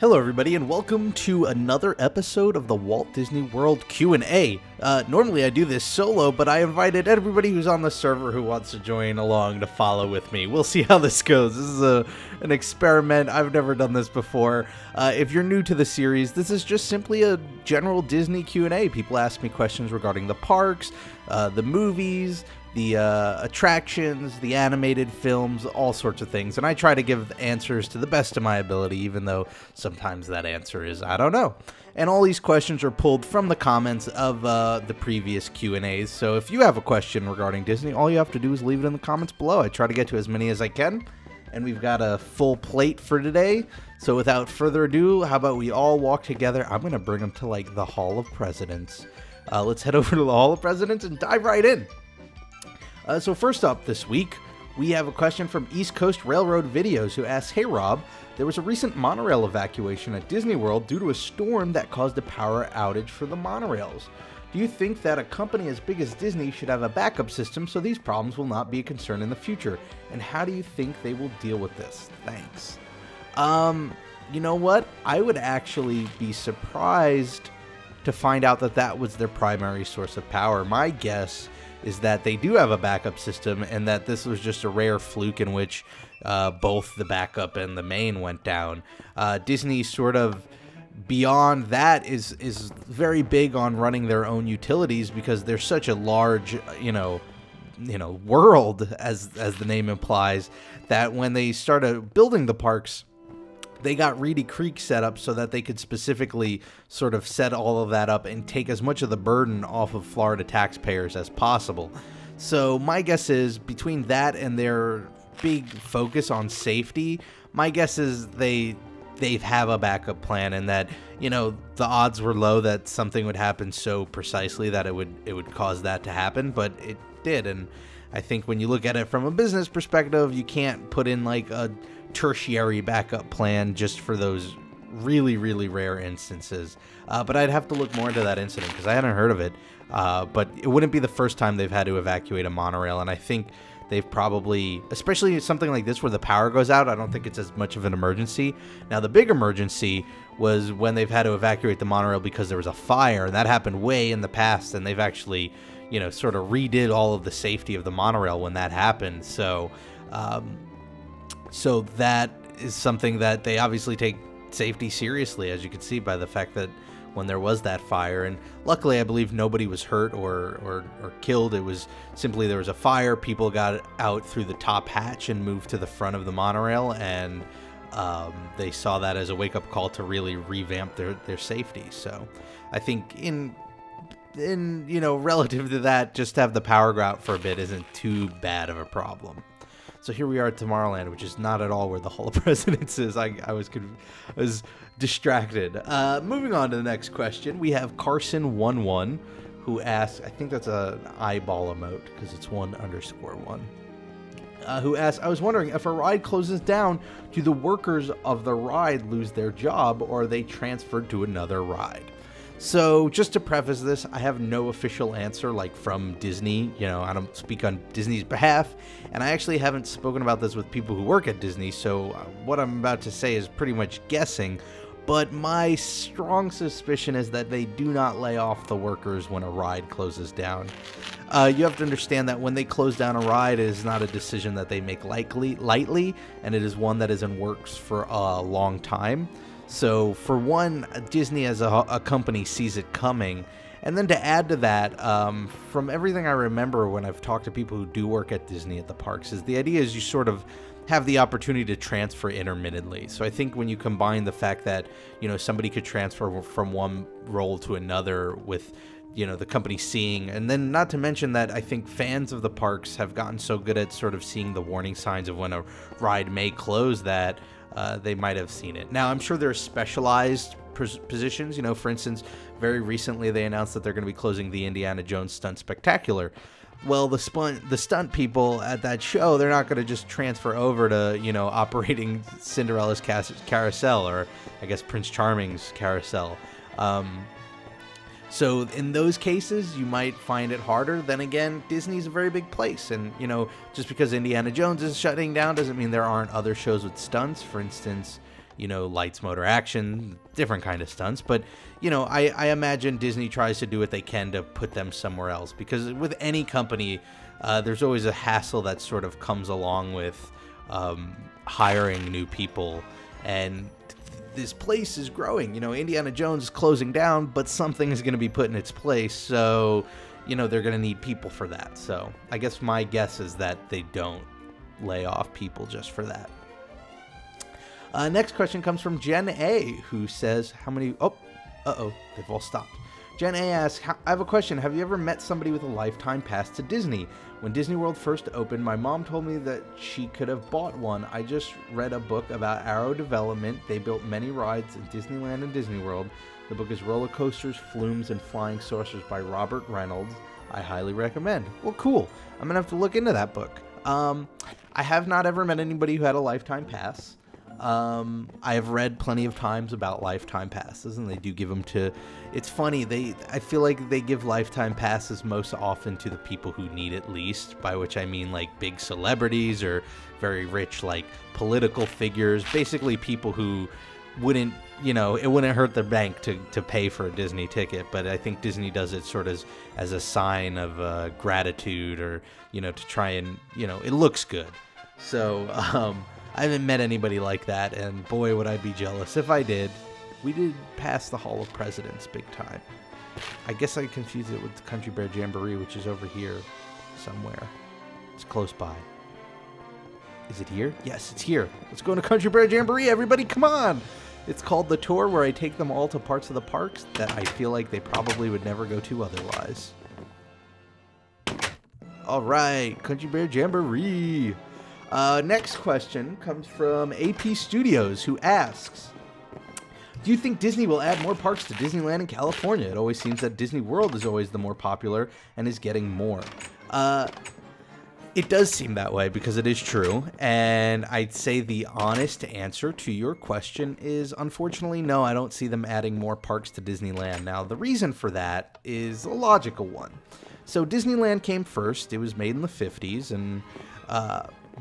Hello everybody and welcome to another episode of the Walt Disney World Q&A. Normally I do this solo, but I invited everybody who's on the server who wants to join along to follow with me. We'll see how this goes. This is an experiment. I've never done this before. If you're new to the series, this is just simply a general Disney Q&A. People ask me questions regarding the parks, the movies, the attractions, the animated films, all sorts of things. And I try to give answers to the best of my ability, even though sometimes that answer is, I don't know. And all these questions are pulled from the comments of the previous Q&As. So if you have a question regarding Disney, all you have to do is leave it in the comments below. I try to get to as many as I can. And we've got a full plate for today. So without further ado, how about we all walk together? I'm going to bring them to like the Hall of Presidents. Let's head over to the Hall of Presidents and dive right in. So first up this week, we have a question from East Coast Railroad Videos who asks, "Hey Rob, there was a recent monorail evacuation at Disney World due to a storm that caused a power outage for the monorails. Do you think that a company as big as Disney should have a backup system so these problems will not be a concern in the future? And how do you think they will deal with this? Thanks." You know what? I would actually be surprised to find out that that was their primary source of power. My guess is that they do have a backup system and that this was just a rare fluke in which both the backup and the main went down. Disney sort of beyond that is very big on running their own utilities because they're such a large, world, as the name implies, that when they started building the parks, they got Reedy Creek set up so that they could specifically sort of set all of that up and take as much of the burden off of Florida taxpayers as possible. So my guess is between that and their big focus on safety, my guess is they have a backup plan and that, the odds were low that something would happen so precisely that it would cause that to happen, but it did. And I think when you look at it from a business perspective, you can't put in like a tertiary backup plan just for those really, really rare instances. But I'd have to look more into that incident because I hadn't heard of it. But it wouldn't be the first time they've had to evacuate a monorail. And I think they've probably, especially something like this where the power goes out, I don't think it's as much of an emergency. Now, the big emergency was when they've had to evacuate the monorail because there was a fire. And that happened way in the past. And they've actually, sort of redid all of the safety of the monorail when that happened. So that is something that they obviously take safety seriously, as you can see by the fact that when there was that fire, and luckily I believe nobody was hurt or killed. It was simply there was a fire, people got out through the top hatch and moved to the front of the monorail, and they saw that as a wake-up call to really revamp their safety. So I think in relative to that, just to have the power go out for a bit isn't too bad of a problem. So here we are at Tomorrowland, which is not at all where the Hall of Presidents is. I was distracted. Moving on to the next question, we have Carson11, who asks, I think that's an eyeball emote because it's 1_1, who asks, "I was wondering if a ride closes down, do the workers of the ride lose their job or are they transferred to another ride?" So just to preface this, I have no official answer like from Disney. I don't speak on Disney's behalf, and I actually haven't spoken about this with people who work at Disney, so what I'm about to say is pretty much guessing, but my strong suspicion is that they do not lay off the workers when a ride closes down. You have to understand that when they close down a ride, it is not a decision that they make lightly, and it is one that is in works for a long time. So for one, Disney as a company sees it coming. And then to add to that, from everything I remember when I've talked to people who do work at Disney at the parks, is the idea is you sort of have the opportunity to transfer intermittently. So I think when you combine the fact that, somebody could transfer from one role to another with, the company seeing, and then not to mention that I think fans of the parks have gotten so good at sort of seeing the warning signs of when a ride may close that they might have seen it. Now, I'm sure there are specialized positions. For instance, very recently they announced that they're going to be closing the Indiana Jones Stunt Spectacular. Well, the stunt people at that show, they're not going to just transfer over to, operating Cinderella's carousel, or I guess Prince Charming's carousel. So in those cases, you might find it harder. Then again, Disney's a very big place. And, just because Indiana Jones is shutting down doesn't mean there aren't other shows with stunts. For instance, lights, motor, action, different kind of stunts. But, I imagine Disney tries to do what they can to put them somewhere else, because with any company, there's always a hassle that sort of comes along with hiring new people. And this place is growing. Indiana Jones is closing down, but something is going to be put in its place. So, they're going to need people for that. So I guess my guess is that they don't lay off people just for that. Next question comes from Jen A, who says, how many... Oh, they've all stopped. Jen A asks, I have a question. Have you ever met somebody with a lifetime pass to Disney? When Disney World first opened, my mom told me that she could have bought one. I just read a book about Arrow Development. They built many rides in Disneyland and Disney World. The book is Roller Coasters, Flumes, and Flying Saucers by Robert Reynolds. I highly recommend. Well, cool. I'm going to have to look into that book. I have not ever met anybody who had a lifetime pass. I have read plenty of times about lifetime passes, and they do give them to... It's funny, I feel like they give lifetime passes most often to the people who need it least, by which I mean like big celebrities or very rich like political figures, basically people who wouldn't, it wouldn't hurt their bank to pay for a Disney ticket, but I think Disney does it sort of as a sign of gratitude, or, to try and, it looks good. So, I haven't met anybody like that, and boy, would I be jealous if I did. We did pass the Hall of Presidents big time. I guess I confused it with the Country Bear Jamboree, which is over here somewhere. It's close by. Is it here? Yes, it's here. Let's go to Country Bear Jamboree, everybody, come on! It's called The Tour, where I take them all to parts of the parks that I feel like they probably would never go to otherwise. All right, Country Bear Jamboree. Next question comes from AP Studios, who asks, do you think Disney will add more parks to Disneyland in California? It always seems that Disney World is always the more popular and is getting more. It does seem that way, because it is true, and I'd say the honest answer to your question is, unfortunately, no, I don't see them adding more parks to Disneyland. Now, the reason for that is a logical one. So Disneyland came first. It was made in the 50s, and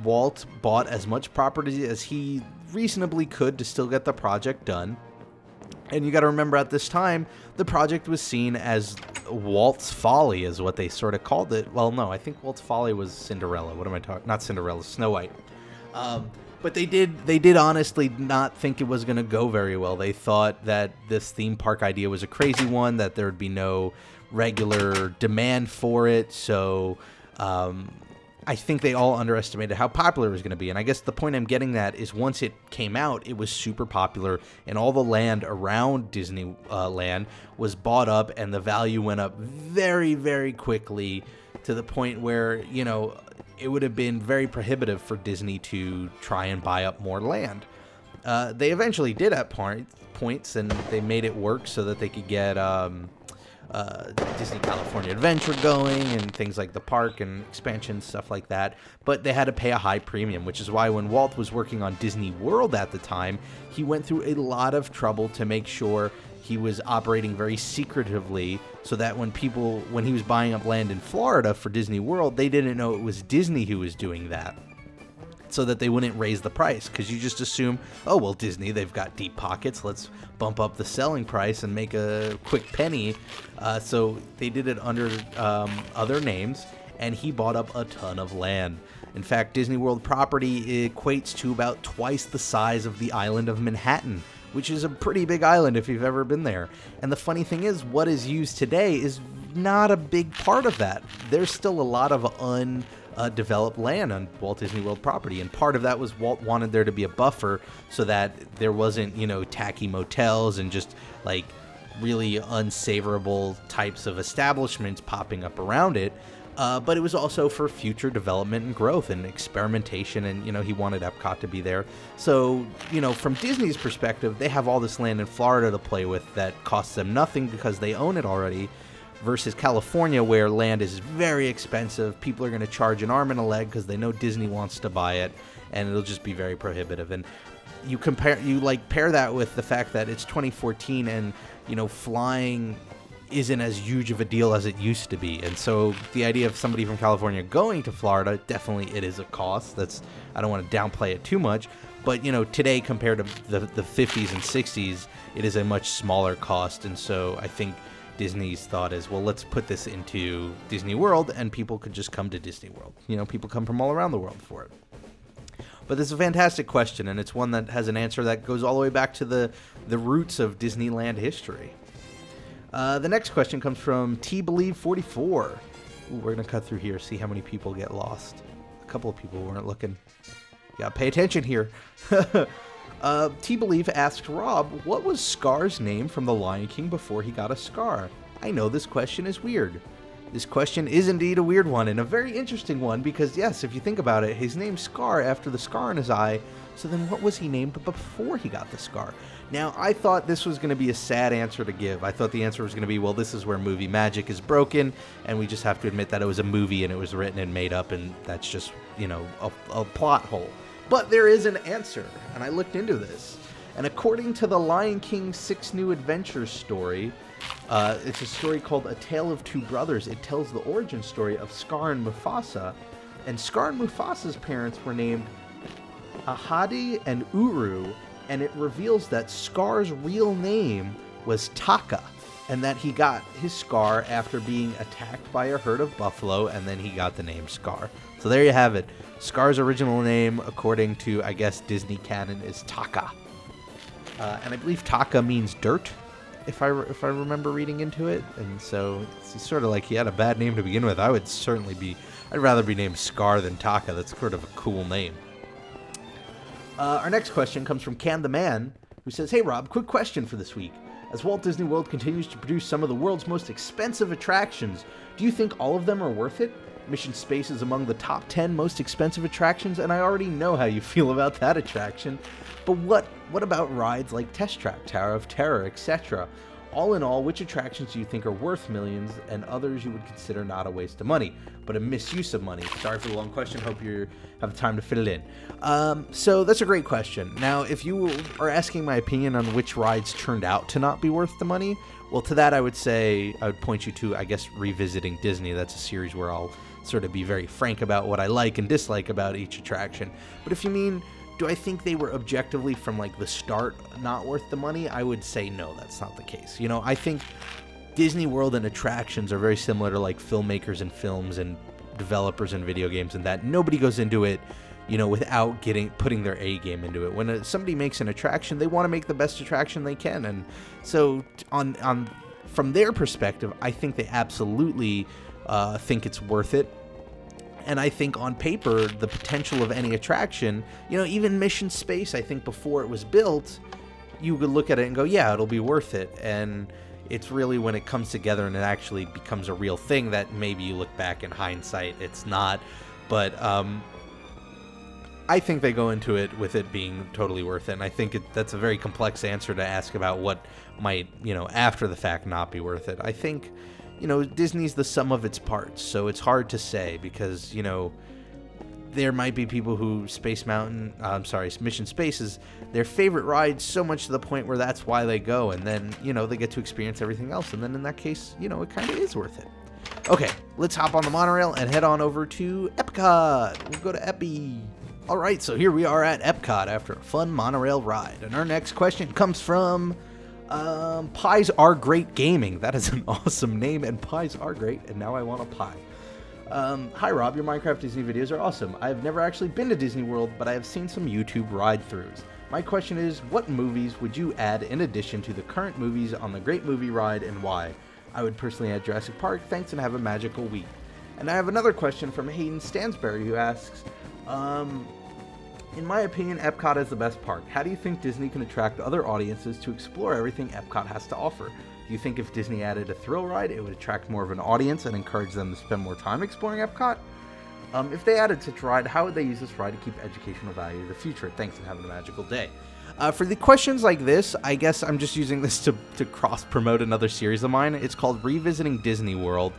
Walt bought as much property as he reasonably could to still get the project done. And you got to remember, at this time, the project was seen as Walt's Folly, is what they sort of called it. Well, no, I think Walt's Folly was Cinderella. What am I talking? Not Cinderella, Snow White. But they did honestly not think it was going to go very well. They thought that this theme park idea was a crazy one, that there would be no regular demand for it. So I think they all underestimated how popular it was going to be. And I guess the point I'm getting at is, once it came out, it was super popular, and all the land around Disneyland was bought up, and the value went up very, very quickly, to the point where, it would have been very prohibitive for Disney to try and buy up more land. They eventually did at points, and they made it work so that they could get Disney California Adventure going, and things like the park and expansion, stuff like that. But they had to pay a high premium, which is why when Walt was working on Disney World at the time, he went through a lot of trouble to make sure he was operating very secretively, so that when he was buying up land in Florida for Disney World, they didn't know it was Disney who was doing that, so that they wouldn't raise the price, because you just assume, oh, well, Disney, they've got deep pockets, let's bump up the selling price and make a quick penny. So they did it under other names, and he bought up a ton of land. In fact, Disney World property equates to about twice the size of the island of Manhattan, which is a pretty big island if you've ever been there. And the funny thing is, what is used today is not a big part of that. There's still a lot of undeveloped land on Walt Disney World property, and part of that was Walt wanted there to be a buffer so that there wasn't, tacky motels and just like really unsavorable types of establishments popping up around it. But it was also for future development and growth and experimentation, and, he wanted Epcot to be there. So, from Disney's perspective, they have all this land in Florida to play with that costs them nothing because they own it already, versus California, where land is very expensive. People are going to charge an arm and a leg because they know Disney wants to buy it, and it'll just be very prohibitive. And you pair that with the fact that it's 2014, and, flying isn't as huge of a deal as it used to be. And so the idea of somebody from California going to Florida, definitely it is a cost. I don't want to downplay it too much, But, you know, today compared to the 50s and 60s, it is a much smaller cost. And so I think Disney's thought is, well, let's put this into Disney World and people could just come to Disney World. You know, people come from all around the world for it. But this is a fantastic question, and it's one that has an answer that goes all the way back to the roots of Disneyland history. The next question comes from TBelieve44. Ooh, we're going to cut through here, see how many people get lost. A couple of people weren't looking. You got to pay attention here. TBelieve asks Rob, what was Scar's name from The Lion King before he got a scar? I know this question is weird. This question is indeed a weird one, and a very interesting one, because yes, if you think about it, his name's Scar after the scar in his eye, so then what was he named before he got the scar? Now, I thought this was going to be a sad answer to give. I thought the answer was going to be, well, this is where movie magic is broken, and we just have to admit that it was a movie and it was written and made up, and that's just, you know, a plot hole. But there is an answer, and I looked into this. And according to the Lion King 6 New Adventures story, it's a story called A Tale of Two Brothers. It tells the origin story of Scar and Mufasa. And Scar and Mufasa's parents were named Ahadi and Uru, and it reveals that Scar's real name was Taka, and that he got his scar after being attacked by a herd of buffalo, and then he got the name Scar. So there you have it. Scar's original name, according to, I guess, Disney canon, is Taka. And I believe Taka means dirt, if I remember reading into it. And so it's sort of like he had a bad name to begin with. I'd rather be named Scar than Taka. That's sort of a cool name. Our next question comes from Can the Man, who says, hey Rob, quick question for this week. As Walt Disney World continues to produce some of the world's most expensive attractions, do you think all of them are worth it? Mission Space is among the top 10 most expensive attractions, and I already know how you feel about that attraction. But what about rides like Test Track, Tower of Terror, etc.? All in all, which attractions do you think are worth millions, and others you would consider not a waste of money, but a misuse of money? Sorry for the long question. Hope you have time to fit it in. So that's a great question. Now, if you are asking my opinion on which rides turned out to not be worth the money, well, to that I would point you to, I guess, Revisiting Disney. That's a series where I'll sort of be very frank about what I like and dislike about each attraction. But if you mean, do I think they were objectively from like the start not worth the money? I would say no, that's not the case. You know, I think Disney World and attractions are very similar to like filmmakers and films and developers and video games, and that nobody goes into it, you know, without putting their A game into it. When somebody makes an attraction, they want to make the best attraction they can, and so from their perspective, I think they absolutely think it's worth it. And I think on paper, the potential of any attraction, you know, even Mission Space, I think before it was built, you could look at it and go, yeah, it'll be worth it. And it's really when it comes together and it actually becomes a real thing that maybe you look back in hindsight, it's not. But I think they go into it with it being totally worth it. And I think that's a very complex answer to ask about what might, you know, after the fact not be worth it. I think, you know, Disney's the sum of its parts, so it's hard to say because, you know, there might be people who Mission Space is their favorite ride so much to the point where that's why they go, and then, you know, they get to experience everything else, and then in that case, you know, it kind of is worth it. Okay, let's hop on the monorail and head on over to Epcot. We'll go to Epi. All right, so here we are at Epcot after a fun monorail ride, and our next question comes from Pies Are Great Gaming. That is an awesome name, and pies are great, and now I want a pie. Hi Rob, your Minecraft Disney videos are awesome. I have never actually been to Disney World, but I have seen some YouTube ride-throughs. My question is, what movies would you add in addition to the current movies on the Great Movie Ride, and why? I would personally add Jurassic Park. Thanks, and have a magical week. And I have another question from Hayden Stansberry, who asks, in my opinion, Epcot is the best park. How do you think Disney can attract other audiences to explore everything Epcot has to offer? Do you think if Disney added a thrill ride, it would attract more of an audience and encourage them to spend more time exploring Epcot? If they added such a ride, how would they use this ride to keep educational value in the future? Thanks, and having a magical day. For the questions like this, I guess I'm just using this to cross-promote another series of mine. It's called Revisiting Disney World,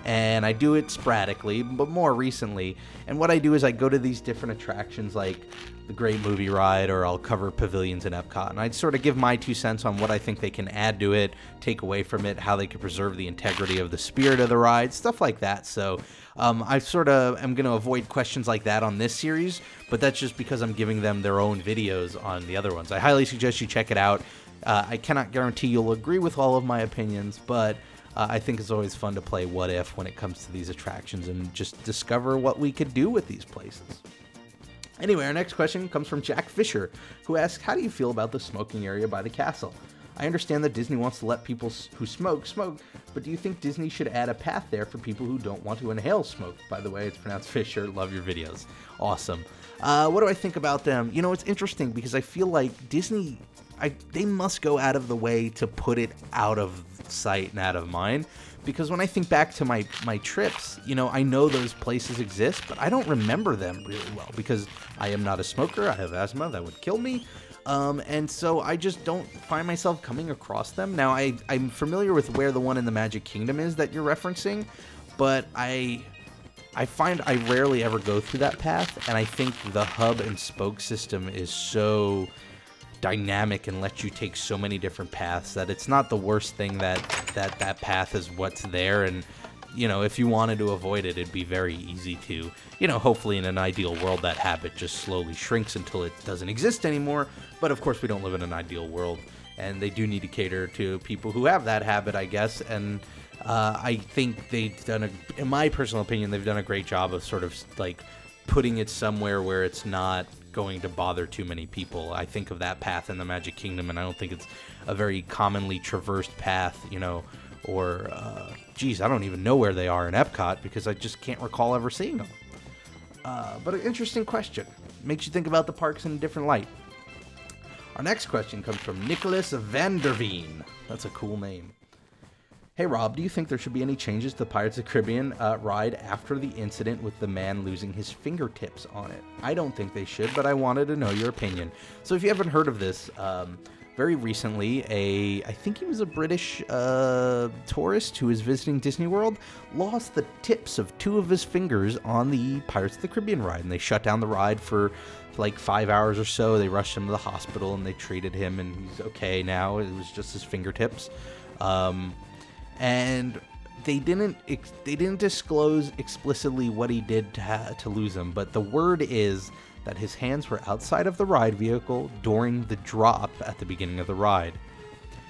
and I do it sporadically, but more recently. And what I do is I go to these different attractions like the Great Movie Ride, or I'll cover pavilions in Epcot, and I'd sort of give my 2 cents on what I think they can add to it, take away from it, how they could preserve the integrity of the spirit of the ride, stuff like that. So I sort of am going to avoid questions like that on this series, but that's just because I'm giving them their own videos on the other ones. I highly suggest you check it out. I cannot guarantee you'll agree with all of my opinions, but I think it's always fun to play what if when it comes to these attractions and just discover what we could do with these places. Anyway, our next question comes from Jack Fisher, who asks, how do you feel about the smoking area by the castle? I understand that Disney wants to let people who smoke, but do you think Disney should add a path there for people who don't want to inhale smoke? By the way, it's pronounced Fisher. Love your videos. Awesome. What do I think about them? You know, it's interesting because I feel like Disney, they must go out of the way to put it out of sight and out of mind. Because when I think back to my trips, you know, I know those places exist, but I don't remember them really well because I am not a smoker. I have asthma. That would kill me. And so I just don't find myself coming across them. Now, I'm familiar with where the one in the Magic Kingdom is that you're referencing, but I find I rarely ever go through that path, and I think the hub and spoke system is so dynamic and lets you take so many different paths that it's not the worst thing that path is what's there. And you know, if you wanted to avoid it, it'd be very easy to, you know, hopefully in an ideal world that habit just slowly shrinks until it doesn't exist anymore. But of course we don't live in an ideal world, and they do need to cater to people who have that habit, I guess. And I think they've done in my personal opinion, they've done a great job of sort of like putting it somewhere where it's not going to bother too many people. I think of that path in the Magic Kingdom, and I don't think it's a very commonly traversed path, you know, or geez, I don't even know where they are in Epcot because I just can't recall ever seeing them. But an interesting question. Makes you think about the parks in a different light. Our next question comes from Nicholas Vanderveen. That's a cool name. Hey Rob, do you think there should be any changes to the Pirates of the Caribbean ride after the incident with the man losing his fingertips on it? I don't think they should, but I wanted to know your opinion. So if you haven't heard of this, very recently, I think he was a British tourist who was visiting Disney World, lost the tips of 2 of his fingers on the Pirates of the Caribbean ride, and they shut down the ride for like 5 hours or so. They rushed him to the hospital, and they treated him, and he's okay now. It was just his fingertips. And they didn't disclose explicitly what he did to lose them, but the word is that his hands were outside of the ride vehicle during the drop at the beginning of the ride.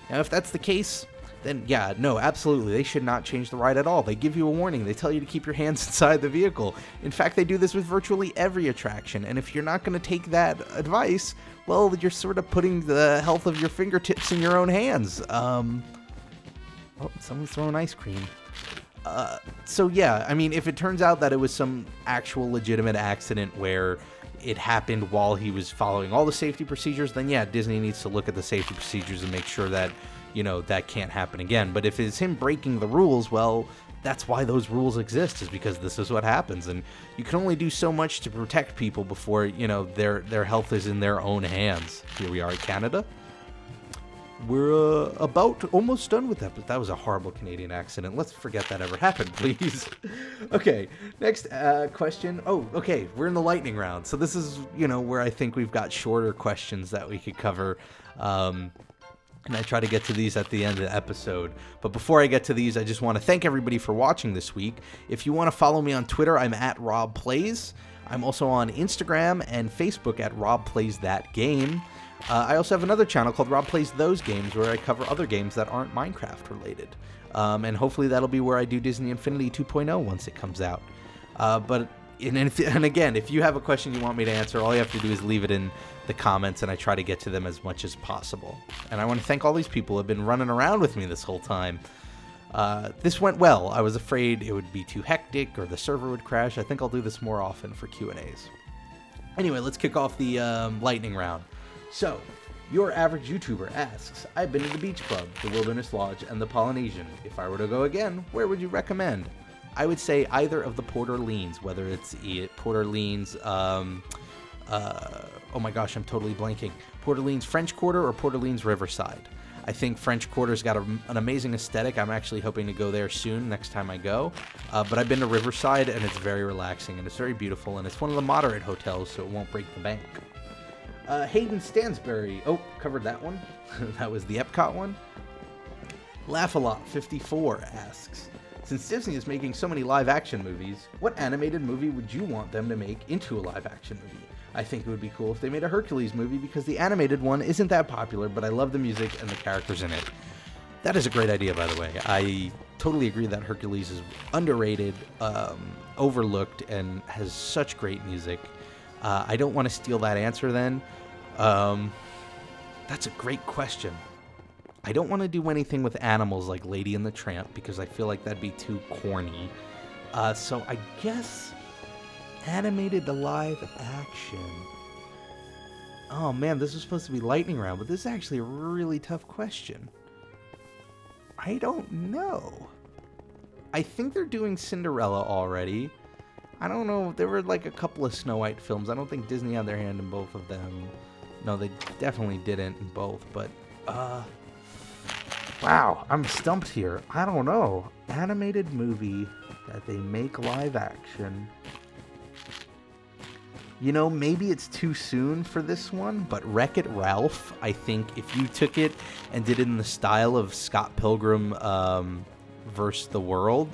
Now, if that's the case, then yeah, no, absolutely, they should not change the ride at all. They give you a warning. They tell you to keep your hands inside the vehicle. In fact, they do this with virtually every attraction, and if you're not going to take that advice, well, you're sort of putting the health of your fingertips in your own hands. Oh, someone's throwing ice cream. So yeah, I mean, if it turns out that it was some actual legitimate accident where it happened while he was following all the safety procedures, then yeah, Disney needs to look at the safety procedures and make sure that, you know, that can't happen again. But if it's him breaking the rules, well, that's why those rules exist, is because this is what happens. And you can only do so much to protect people before, you know, their health is in their own hands. Here we are in Canada. We're about almost done with that, but that was a horrible Canadian accident. Let's forget that ever happened, please. Okay, next question. Oh, okay, we're in the lightning round. So this is, you know, where I think we've got shorter questions that we could cover. And I try to get to these at the end of the episode. But before I get to these, I just want to thank everybody for watching this week. If you want to follow me on Twitter, I'm at RobPlays. I'm also on Instagram and Facebook at RobPlaysThatGame. I also have another channel called Rob Plays Those Games, where I cover other games that aren't Minecraft related. And hopefully that'll be where I do Disney Infinity 2.0 once it comes out. And again, if you have a question you want me to answer, all you have to do is leave it in the comments, and I try to get to them as much as possible. And I want to thank all these people who have been running around with me this whole time. This went well. I was afraid it would be too hectic or the server would crash. I think I'll do this more often for Q&As. Anyway, let's kick off the lightning round. So, your average YouTuber asks, I've been to the Beach Club, the Wilderness Lodge, and the Polynesian. If I were to go again, where would you recommend? I would say either of the Port Orleans, whether it's Port Orleans, oh my gosh, I'm totally blanking. Port Orleans French Quarter or Port Orleans Riverside. I think French Quarter's got an amazing aesthetic. I'm actually hoping to go there soon, next time I go. But I've been to Riverside, and it's very relaxing, and it's very beautiful, and it's one of the moderate hotels, so it won't break the bank. Hayden Stansbury. Oh, covered that one. That was the Epcot one. Laugh-A-Lot54 asks, since Disney is making so many live-action movies, what animated movie would you want them to make into a live-action movie? I think it would be cool if they made a Hercules movie because the animated one isn't that popular, but I love the music and the characters in it. That is a great idea, by the way. I totally agree that Hercules is underrated, overlooked, and has such great music. I don't want to steal that answer then. That's a great question. I don't want to do anything with animals like Lady and the Tramp because I feel like that'd be too corny. So I guess animated to live action. Oh man, this was supposed to be lightning round, but this is actually a really tough question. I don't know. I think they're doing Cinderella already. I don't know. There were like a couple of Snow White films. I don't think Disney had their hand in both of them. No, they definitely didn't in both, but wow, I'm stumped here. I don't know. Animated movie that they make live action. You know, maybe it's too soon for this one, but WreckIt Ralph, I think if you took it and did it in the style of Scott Pilgrim versus the World,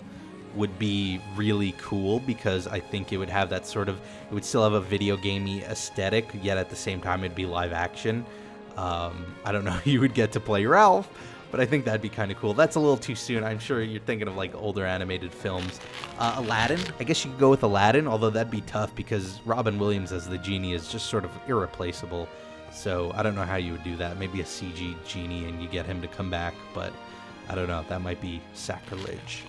would be really cool because I think it would have that sort of, it would still have a video gamey aesthetic, yet at the same time it'd be live action. I don't know how you would get to play Ralph, but I think that'd be kind of cool. That's a little too soon. I'm sure you're thinking of like older animated films. Aladdin, I guess you could go with Aladdin, although that'd be tough because Robin Williams as the genie is just sort of irreplaceable. So I don't know how you would do that. Maybe a CG genie and you get him to come back, but I don't know. That might be sacrilege.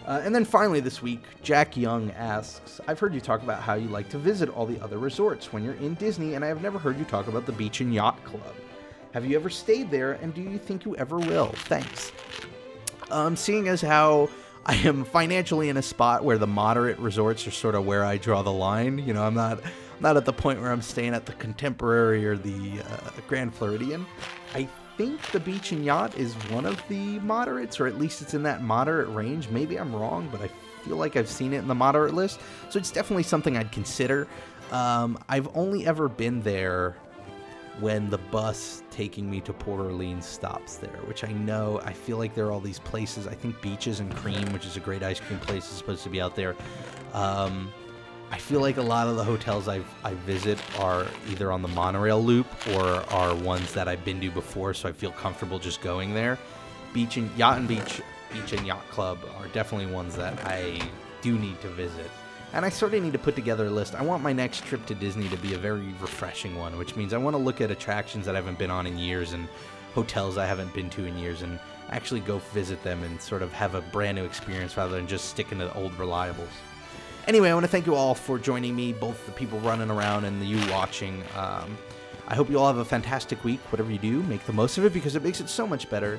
And then finally this week, Jack Young asks, I've heard you talk about how you like to visit all the other resorts when you're in Disney, and I have never heard you talk about the Beach and Yacht Club. Have you ever stayed there, and do you think you ever will? Thanks. Seeing as how I am financially in a spot where the moderate resorts are sort of where I draw the line, you know, I'm not at the point where I'm staying at the Contemporary or the Grand Floridian. I think the Beach and Yacht is one of the moderates, or at least it's in that moderate range. Maybe I'm wrong, but I feel like I've seen it in the moderate list, so it's definitely something I'd consider. I've only ever been there when the bus taking me to Port Orleans stops there, which I feel like there are all these places. I think Beaches and Cream, which is a great ice cream place, is supposed to be out there. I feel like a lot of the hotels I visit are either on the monorail loop or are ones that I've been to before, so I feel comfortable just going there. Beach and Yacht Club are definitely ones that I do need to visit. And I sort of need to put together a list. I want my next trip to Disney to be a very refreshing one, which means I want to look at attractions that I haven't been on in years and hotels I haven't been to in years and actually go visit them and sort of have a brand new experience rather than just sticking to the old reliables. Anyway, I want to thank you all for joining me, both the people running around and you watching. I hope you all have a fantastic week. Whatever you do, make the most of it because it makes it so much better.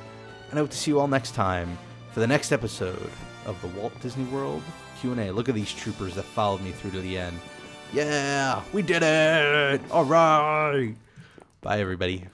And I hope to see you all next time for the next episode of the Walt Disney World Q&A. Look at these troopers that followed me through to the end. Yeah, we did it! All right! Bye, everybody.